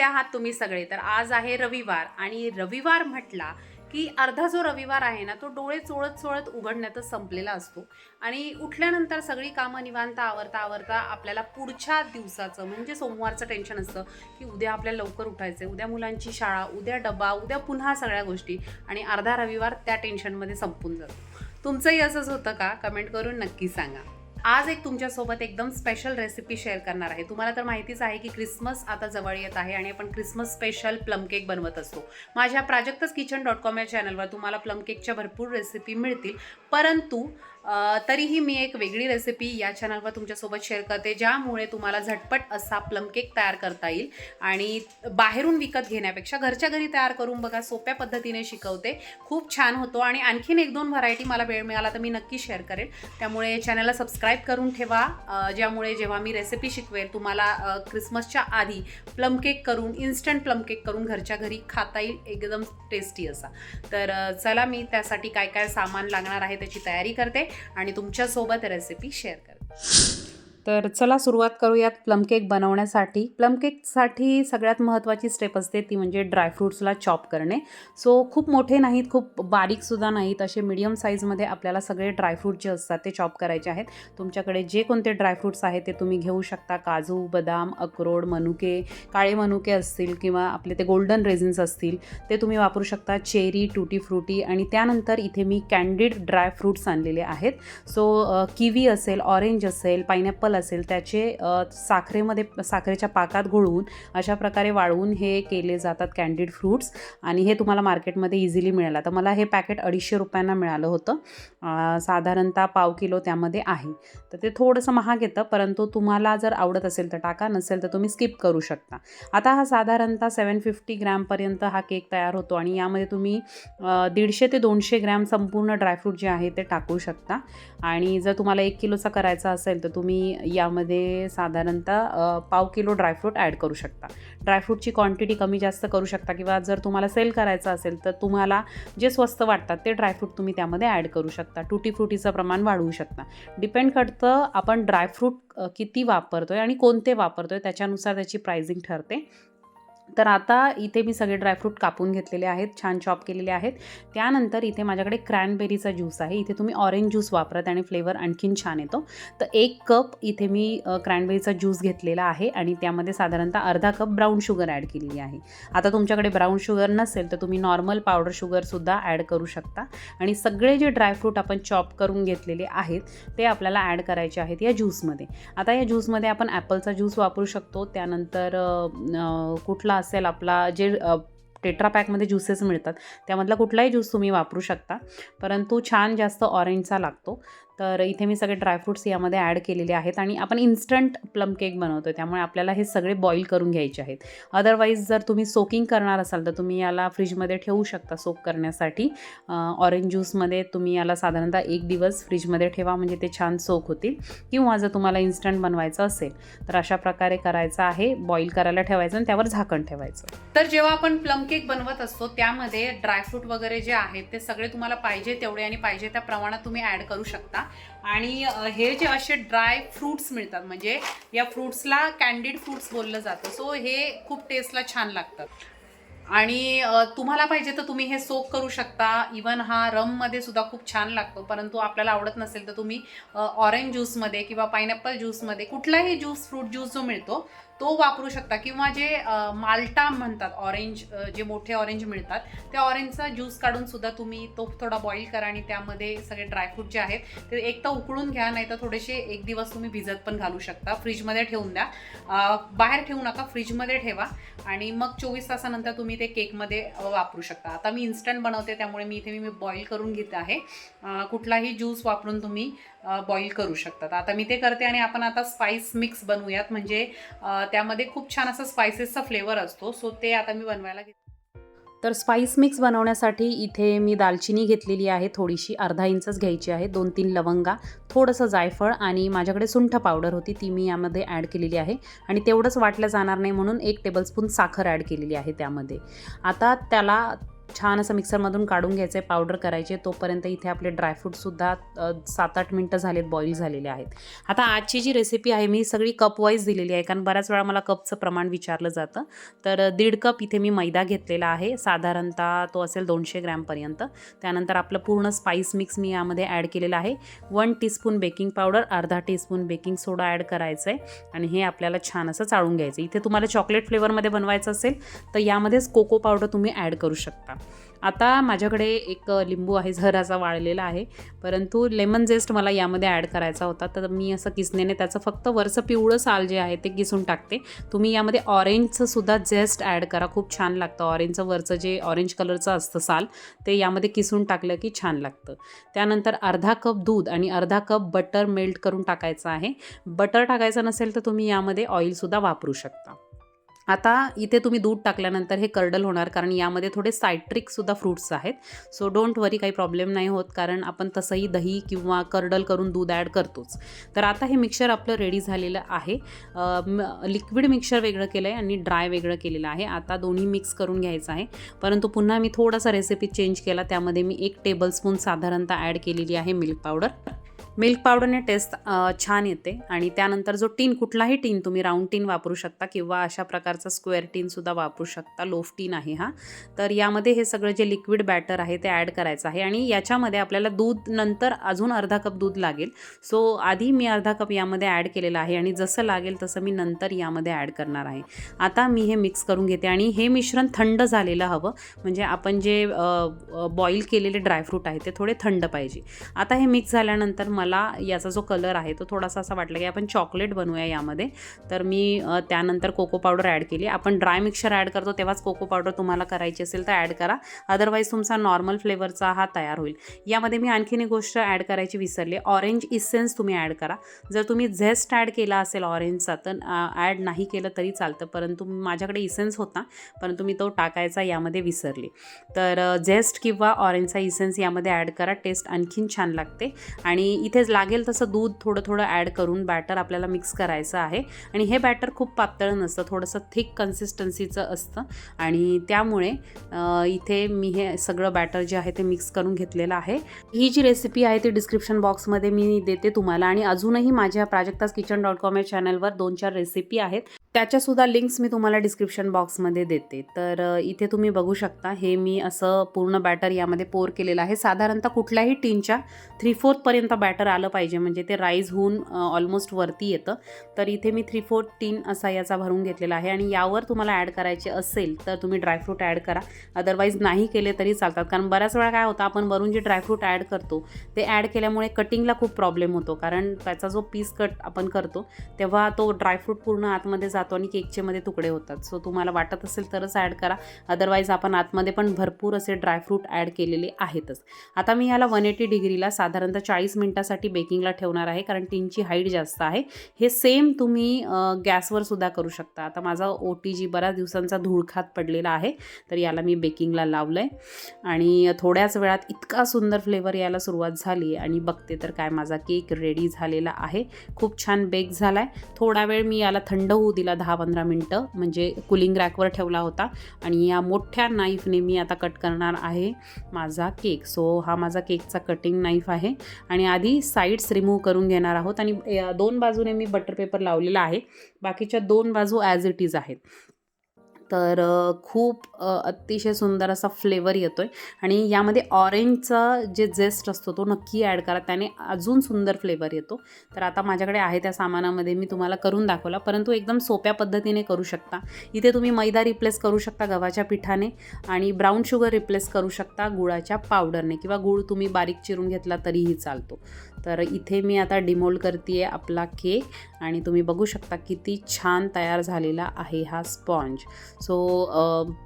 आहात तुम्ही सगळे? तर आज आहे रविवार आणि रविवार म्हटला की अर्धा जो रविवार आहे ना तो डोळे चोळत चोळत उघडण्यातच संपलेला असतो आणि उठल्यानंतर सगळी कामं निवांत आवरता आवरता आपल्याला पुढच्या दिवसाचं म्हणजे सोमवारचं टेन्शन असतं की उद्या आपल्याला लवकर उठायचं आहे, उद्या मुलांची शाळा, उद्या डबा, उद्या पुन्हा सगळ्या गोष्टी आणि अर्धा रविवार त्या टेन्शनमध्ये संपून जातो. तुमचंही असंच होतं का? कमेंट करून नक्की सांगा. आज एक तुमच्यासोबत एकदम स्पेशल रेसिपी शेअर करणार आहे. तुम्हाला तर माहितीच आहे की क्रिसमस आता जवळ येत आहे आणि आपण क्रिसमस स्पेशल प्लम केक बनवत असतो. माझ्या प्राजक्ताskitchen.com या चॅनलवर तुम्हाला प्लम केकच्या भरपूर रेसिपी मिळतील, परंतु तरीही मी एक वेगळी रेसिपी या चॅनलवर तुमच्यासोबत शेअर करते, ज्यामुळे तुम्हाला झटपट असा प्लम केक तयार करता येईल आणि बाहेरून विकत घेण्यापेक्षा घरच्या घरी तयार करून बघा. सोप्या पद्धतीने शिकवते, खूप छान होतो आणि आणखीन एक दोन व्हरायटी मला वेळ मिळाला तर मी नक्की शेअर करेन. त्यामुळे चॅनलला सबस्क्राईब करून ठेवा, ज्यामुळे जेव्हा मी रेसिपी शिकवेल तुम्हाला क्रिसमसच्या आधी प्लम केक करून, इन्स्टंट प्लम केक करून घरच्या घरी खाता येईल एकदम टेस्टी असा. तर चला, मी त्यासाठी काय काय सामान लागणार आहे त्याची तयारी करते आणि तुमच्यासोबत रेसिपी शेअर करते. तर चला सुरुवात करूयात प्लम केक बनवण्यासाठी. प्लम केकसाठी सगळ्यात महत्त्वाची स्टेप असते ती म्हणजे ड्रायफ्रूट्सला चॉप करणे. सो खूप मोठे नाहीत, खूप बारीकसुद्धा नाहीत, असे मीडियम साईजमध्ये आपल्याला सगळे ड्रायफ्रूट जे असतात ते चॉप करायचे आहेत. तुमच्याकडे जे कोणते ड्रायफ्रूट्स आहेत ते तुम्ही घेऊ शकता. काजू, बदाम, अक्रोड, मनुके, काळे मनुके असतील किंवा आपले ते गोल्डन रेझिन्स असतील ते तुम्ही वापरू शकता. चेरी, टूटी फ्रुटी आणि त्यानंतर इथे मी कॅन्डिड ड्रायफ्रूट्स आणलेले आहेत. सो किवी असेल, ऑरेंज असेल, पायनॅपल असेल, त्याचे साखरेच्या पाकात घोळवून अशा प्रकारे वाळवून हे केले जातात कॅन्डिड फ्रूट्स आणि हे तुम्हाला मार्केटमध्ये इझिली मिळेल. तर मला हे पॅकेट 250 रुपयांना मिळालं होतं. साधारणतः पाव किलो त्यामध्ये आहे. तर ते थोडंसं महाग येतं, परंतु तुम्हाला जर आवडत असेल तर टाका, नसेल तर तुम्ही स्किप करू शकता. आता हा साधारणतः 750 ग्रॅमपर्यंत हा केक तयार होतो आणि यामध्ये तुम्ही 150 ते 200 ग्रॅम संपूर्ण ड्रायफ्रूट जे आहे ते टाकू शकता. आणि जर तुम्हाला 1 किलोचा करायचा असेल तर तुम्ही यामध्ये साधारणतः पाव किलो ड्रायफ्रूट ॲड करू शकता. ड्रायफ्रूटची क्वांटिटी कमी जास्त करू शकता किंवा जर तुम्हाला सेल करायचं असेल तर तुम्हाला जे स्वस्त वाटतात ते ड्रायफ्रूट तुम्ही त्यामध्ये ॲड करू शकता. टूटी फ्रुटीचं प्रमाण वाढवू शकता. डिपेंड करतं आपण ड्रायफ्रूट किती वापरतो आहे आणि कोणते वापरतो आहे त्याच्यानुसार त्याची प्राइसिंग ठरते. तर आता इथे मी सगळे ड्रायफ्रूट कापून घेतलेले आहेत, छान चॉप केलेले आहेत. त्यानंतर इथे माझ्याकडे क्रॅनबेरीचा ज्यूस आहे. इथे तुम्ही ऑरेंज ज्यूस वापरत आणि फ्लेवर आणखीन छान येतो. तर 1 कप इथे मी क्रॅनबेरीचा ज्यूस घेतलेला आहे आणि त्यामध्ये साधारणतः अर्धा कप ब्राऊन शुगर ॲड केलेली आहे. आता तुमच्याकडे ब्राऊन शुगर नसेल तर तुम्ही नॉर्मल पावडर शुगरसुद्धा ॲड करू शकता. आणि सगळे जे ड्रायफ्रूट आपण चॉप करून घेतलेले आहेत ते आपल्याला ॲड करायचे आहेत या ज्यूसमध्ये. आता या ज्यूसमध्ये आपण ॲपलचा ज्यूस वापरू शकतो. त्यानंतर कुठला असेल आपला जे टेट्रा पॅकमध्ये ज्यूसेस मिळतात त्यामधला कुठलाही ज्यूस तुम्ही वापरू शकता, परंतु छान जास्त ऑरेंजचा लागतो. तर इथे मी सगळे ड्रायफ्रूट्स यामध्ये ॲड केलेले आहेत आणि आपण इन्स्टंट प्लम केक बनवतो त्यामुळे आपल्याला हे सगळे बॉईल करून घ्यायचे आहेत. अदरवाईज जर तुम्ही सोकिंग करणार असाल तर तुम्ही याला फ्रीजमध्ये ठेवू शकता सोक करण्यासाठी. ऑरेंज ज्यूसमध्ये तुम्ही याला साधारणतः 1 दिवस फ्रीजमध्ये ठेवा म्हणजे ते छान सोक होतील. किंवा जर तुम्हाला इन्स्टंट बनवायचं असेल तर अशा प्रकारे करायचं आहे, बॉईल करायला ठेवायचं आणि त्यावर झाकण ठेवायचं. तर जेव्हा आपण प्लम केक बनवत असतो त्यामध्ये ड्रायफ्रूट वगैरे जे आहेत ते सगळे तुम्हाला पाहिजे तेवढे आणि पाहिजे त्या प्रमाणात तुम्ही ॲड करू शकता. आणि हे जे असे ड्राय फ्रूट्स मिळतात म्हणजे या फ्रूट्सला कॅन्डिड फ्रूट्स बोललं जातं. सो हे खूप टेस्टला छान लागतात आणि तुम्हाला पाहिजे तर तुम्ही हे सोक करू शकता. इवन हा रममध्ये सुद्धा खूप छान लागतो, परंतु आपल्याला आवडत नसेल तर तुम्ही ऑरेंज ज्यूसमध्ये किंवा पायनॅपल ज्यूसमध्ये कुठलाही फ्रूट ज्यूस जो मिळतो तो वापरू शकता. किंवा जे माल्टा म्हणतात, ऑरेंज जे मोठे ऑरेंज मिळतात त्या ऑरेंजचा ज्यूस काढून सुद्धा तुम्ही तो थोडा बॉईल करा आणि त्यामध्ये सगळे ड्रायफ्रूट जे आहेत ते एक तर उकळून घ्या, नाही तर थोडेसे 1 दिवस तुम्ही भिजत पण घालू शकता. फ्रीजमध्ये ठेवून द्या, बाहेर ठेवू नका, फ्रीजमध्ये ठेवा आणि मग 24 तासानंतर तुम्ही ते केकमध्ये वापरू शकता. आता मी इन्स्टंट बनवते त्यामुळे मी बॉईल करून घेते आहे. कुठलाही ज्यूस वापरून तुम्ही बॉईल करू शकतात. आता मी ते करते आणि आपण आता स्पाइस मिक्स बनवूयात म्हणजे त्यामध्ये खूप छान असा स्पायसेसचा फ्लेवर असतो. सो ते आता मी बनवायला घेते. तर स्पाइस मिक्स बनवण्यासाठी इथे मी दालचिनी घेतलेली आहे, थोडीशी अर्धा इंचच घ्यायची आहे, 2-3 लवंगा, थोडंसं जायफळ आणि माझ्याकडे सुंठ पावडर होती ती मी यामध्ये ॲड केलेली आहे. आणि तेवढंच वाटलं जाणार नाही म्हणून 1 टेबलस्पून साखर ॲड केलेली आहे त्यामध्ये. आता त्याला छान असं मिक्सरमधून काढून घ्यायचं आहे, पावडर करायचे. तोपर्यंत इथे आपले ड्रायफ्रूटसुद्धा 7-8 मिनटं झालेत बॉईल झालेले आहेत. आता आजची जी रेसिपी आहे मी सगळी कप वाईज दिलेली आहे, कारण बऱ्याच वेळा मला कपचं प्रमाण विचारलं जातं. तर 1.5 कप इथे मी मैदा घेतलेला आहे, साधारणतः तो असेल 200 ग्रॅमपर्यंत. त्यानंतर आपलं पूर्ण स्पाइस मिक्स मी यामध्ये ॲड केलेलं आहे. 1 टीस्पून बेकिंग पावडर, अर्धा टीस्पून बेकिंग सोडा ॲड करायचं आहे आणि हे आपल्याला छान असं चाळून घ्यायचं. इथे तुम्हाला चॉकलेट फ्लेवरमध्ये बनवायचं असेल तर यामध्येच कोको पावडर तुम्ही ॲड करू शकता. आता माझ्याकडे एक लिंबू आहे, जरासा वाळलेला आहे, परंतु लेमन झेस्ट मला यामध्ये ॲड करायचा होता. तर मी असं किसनेने त्याचं फक्त वरचं पिवळं साल जे आहे ते किसून टाकते. तुम्ही यामध्ये ऑरेंजचं सुद्धा झेस्ट ॲड करा, खूप छान लागतं. ऑरेंजचं वरचं जे ऑरेंज कलरचं असतं साल ते यामध्ये किसून टाकलं की छान लागतं. त्यानंतर अर्धा कप दूध आणि अर्धा कप बटर मेल्ट करून टाकायचं आहे. बटर टाकायचं नसेल तर तुम्ही यामध्ये ऑइलसुद्धा वापरू शकता. आता इथे तुम्ही दूध टाकल्यानंतर हे कर्डल होणार, कारण यामध्ये थोडे सायट्रिकसुद्धा फ्रूट्स आहेत. सो डोंट वरी, काही प्रॉब्लेम नाही होत, कारण आपण तसंही दही किंवा कर्डल करून दूध ॲड करतोच. तर आता हे मिक्सर आपलं रेडी झालेलं आहे. लिक्विड मिक्सर वेगळं केलं आहे आणि ड्राय वेगळं केलेलं आहे. आता दोन्ही मिक्स करून घ्यायचं आहे, परंतु पुन्हा मी थोडासा रेसिपी चेंज केला. त्यामध्ये मी 1 टेबलस्पून साधारणतः ॲड केलेली आहे मिल्क पावडर. मिल्क पावडरने टेस्ट छान येते. आणि त्यानंतर जो टीन, कुठलाही टीन तुम्ही राऊंड टीन वापरू शकता किंवा अशा प्रकारचा स्क्वेअर टीनसुद्धा वापरू शकता. लोफ टीन आहे हा. तर यामध्ये हे सगळं जे लिक्विड बॅटर आहे ते ॲड करायचं आहे आणि याच्यामध्ये आपल्याला दूध नंतर अजून अर्धा कप दूध लागेल. सो आधी मी अर्धा कप यामध्ये ॲड केलेला आहे आणि जसं लागेल तसं मी नंतर यामध्ये ॲड करणार आहे. आता मी हे मिक्स करून घेते आणि हे मिश्रण थंड झालेलं हवं, म्हणजे आपण जे बॉईल केलेले ड्रायफ्रूट आहे ते थोडे थंड पाहिजे. आता हे मिक्स झाल्यानंतर मला याचा जो कलर आहे तो थोडासा असा वाटला की आपण चॉकलेट बनवूया यामध्ये. तर मी त्यानंतर कोको पावडर ॲड केली. आपण ड्राय मिक्सर ॲड करतो तेव्हाच कोको पावडर तुम्हाला करायची असेल तर ॲड करा, अदरवाईज तुमचा नॉर्मल फ्लेवरचा हा तयार होईल. यामध्ये मी आणखीन एक गोष्ट ॲड करायची विसरले, ऑरेंज इसेन्स तुम्ही ॲड करा. जर तुम्ही झेस्ट ॲड केला असेल ऑरेंजचा तर ॲड नाही केलं तरी चालतं, परंतु माझ्याकडे इसेन्स होता परंतु मी तो टाकायचा यामध्ये विसरले. तर झेस्ट किंवा ऑरेंजचा इसेन्स यामध्ये ॲड करा, टेस्ट आणखीन छान लागते. आणि इथे लागेल तसं दूध थोडं थोडं ॲड करून बॅटर आपल्याला मिक्स करायचं आहे. आणि हे बॅटर खूप पातळ नसतं, थोडंसं थिक कन्सिस्टन्सीचं असतं आणि त्यामुळे इथे मी हे सगळं बॅटर जे आहे ते मिक्स करून घेतलेलं आहे. ही जी रेसिपी आहे ती डिस्क्रिप्शन बॉक्समध्ये मी देते तुम्हाला. आणि अजूनही माझ्या prajaktaskitchen.com या चॅनलवर 2-4 रेसिपी आहेत, त्याच्यासुद्धा लिंक्स मी तुम्हाला डिस्क्रिप्शन बॉक्समध्ये देते. तर इथे तुम्ही बघू शकता हे मी असं पूर्ण बॅटर यामध्ये पोर केलेलं आहे. साधारणतः कुठल्याही टीनच्या 3/4 पर्यंत बॅटर आलं पाहिजे, म्हणजे ते राईज होऊन ऑलमोस्ट वरती येतं. तर इथे मी 3/4 टीन असा याचा भरून घेतलेला आहे. आणि यावर तुम्हाला ॲड करायचे असेल तर तुम्ही ड्रायफ्रूट ॲड करा, अदरवाईज नाही केले तरी चालतात. कारण बऱ्याच वेळा काय होतं, आपण वरून जे ड्रायफ्रूट ॲड करतो ते ॲड केल्यामुळे कटिंगला खूप प्रॉब्लेम होतो, कारण त्याचा जो पीस कट आपण करतो तेव्हा तो ड्रायफ्रूट पूर्ण आतमध्ये जातो आणि केकचे मध्ये तुकडे होतात. सो तुम्हाला वाटत असेल तरच ॲड करा, अदरवाईज आपण आतमध्ये पण भरपूर असे ड्रायफ्रूट ॲड केलेले आहेतच. आता मी याला 180 डिग्रीला साधारणतः 40 मिनिटासाठी बेकिंगला ठेवणार आहे, कारण टीनची हाईट जास्त आहे. हे सेम तुम्ही गॅसवर सुद्धा करू शकता. आता माझा OTG बऱ्याच दिवसांचा धूळखात पडलेला आहे, तर याला मी बेकिंगला लावलं आहे आणि थोड्याच वेळात इतका सुंदर फ्लेवर यायला सुरुवात झाली आणि बघते तर काय, माझा केक रेडी झालेला आहे. खूप छान बेक झाला आहे. थोडा वेळ मी याला थंड होऊ दिला, 10-15 मिनटं, म्हणजे कूलिंग रॅकवर ठेवला होता. आणि या मोठ्या नाईफने मी आता कट करणार आहे माझा केक. सो हा माझा केकचा कटिंग नाईफ आहे आणि आधी साईड्स रिमूव्ह करून घेणार आहोत. आणि 2 बाजूने मी बटर पेपर लावलेला आहे, बाकीच्या 2 बाजू ॲज इट इज आहेत. तर खूप अतिशय सुंदर असा फ्लेवर येतो आहे. आणि यामध्ये ऑरेंजचा जे झेस्ट असतो तो नक्की ॲड करा, त्याने अजून सुंदर फ्लेवर येतो. तर आता माझ्याकडे आहे त्या सामानामध्ये मी तुम्हाला करून दाखवला, परंतु एकदम सोप्या पद्धतीने करू शकता. इथे तुम्ही मैदा रिप्लेस करू शकता गव्हाच्या पिठाने आणि ब्राऊन शुगर रिप्लेस करू शकता गुळाच्या पावडरने, किंवा गूळ तुम्ही बारीक चिरून घेतला तरीही चालतो. तर इथे मी आता डिमोल्ड करते आहे आपला केक आणि तुम्ही बघू शकता किती छान तयार झालेला आहे हा स्पॉन्ज. सो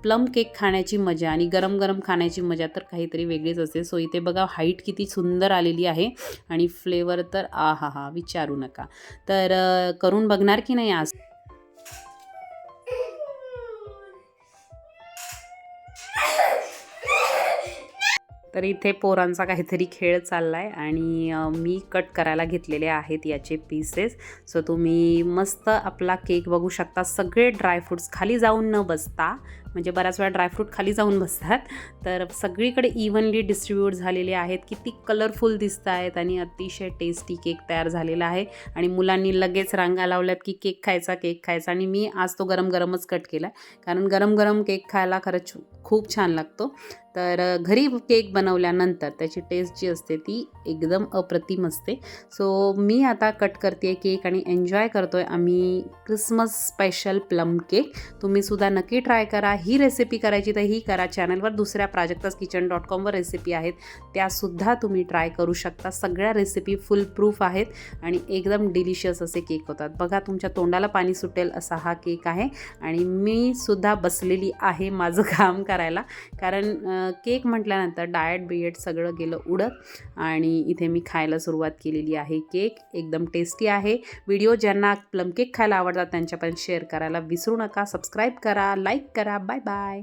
प्लम केक खाण्याची मजा आणि गरम गरम खाण्याची मजा तर काहीतरी वेगळीच असते. सो इथे बघा हाईट किती सुंदर आलेली आहे आणि फ्लेवर तर आहा विचारू नका. तर करून बघणार की नाही आज? तर इथे पोरांचा काहीतरी खेळ चालला आहे आणि मी कट करायला घेतलेले आहेत याचे पीसेस. सो तुम्ही मस्त आपला केक बघू शकता. सगळे ड्रायफ्रूट्स खाली जाऊन न बसता म्हणजे बऱ्याच वेळा ड्रायफ्रूट खाली जाऊन बसतात. तर सगळीकडे इव्हनली डिस्ट्रीब्यूट झालेले आहेत. किती कलरफुल दिसत आहेत आणि अतिशय टेस्टी केक तयार झालेला आहे. आणि मुलांनी लगेच रांगा लावल्यात की केक खायचा आणि मी आज तो गरम गरमच कट केला, कारण गरम गरम केक खायला खरंच खूप छान लागतो. तर घरी केक बनवल्यानंतर त्याची टेस्ट जी असते ती एकदम अप्रतिम असते. सो मी आता कट करते केक आणि एन्जॉय करतोय आम्ही क्रिसमस स्पेशल प्लम केक. तुम्हीसुद्धा नक्की ट्राय करा. ही रेसिपी करायची तर ही करा. चॅनलवर दुसऱ्या प्राजक्ताskitchen.com रेसिपी आहेत, त्यासुद्धा तुम्ही ट्राय करू शकता. सगळ्या रेसिपी फुल प्रूफ आहेत आणि एकदम डिलिशियस असे केक होतात. बघा, तुमच्या तोंडाला पाणी सुटेल असा हा केक आहे. आणि मी सुद्धा बसलेली आहे माझं काम करायला, कारण केक म्हटल्यानंतर डाएट सगळं गेलं उडत आणि इथे मी खायला सुरुवात केलेली आहे. केक एकदम टेस्टी आहे. व्हिडिओ ज्यांना प्लम केक खायला आवडतात त्यांच्यापर्यंत शेअर करायला विसरू नका. सबस्क्राईब करा, लाईक करा. Bye bye.